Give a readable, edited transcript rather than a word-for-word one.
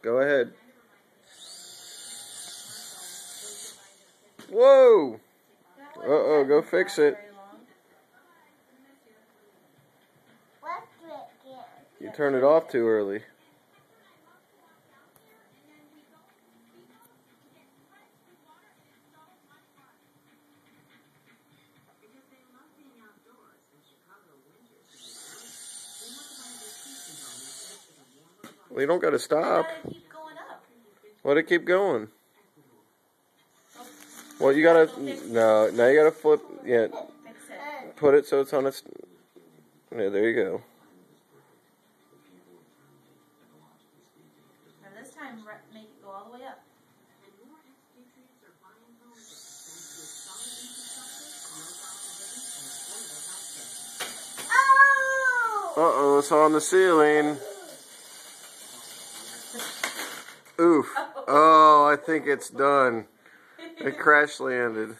Go ahead. Whoa! Uh-oh, go fix it. You turned it off too early. Well, you don't got to stop. Let it keep going. Well, you gotta, no, now you gotta flip, yeah, put it so it's on its, yeah, there you go. And this time, make it go all the way up. Uh-oh, it's on the ceiling. Oof. Oh, I think it's done. It crash landed.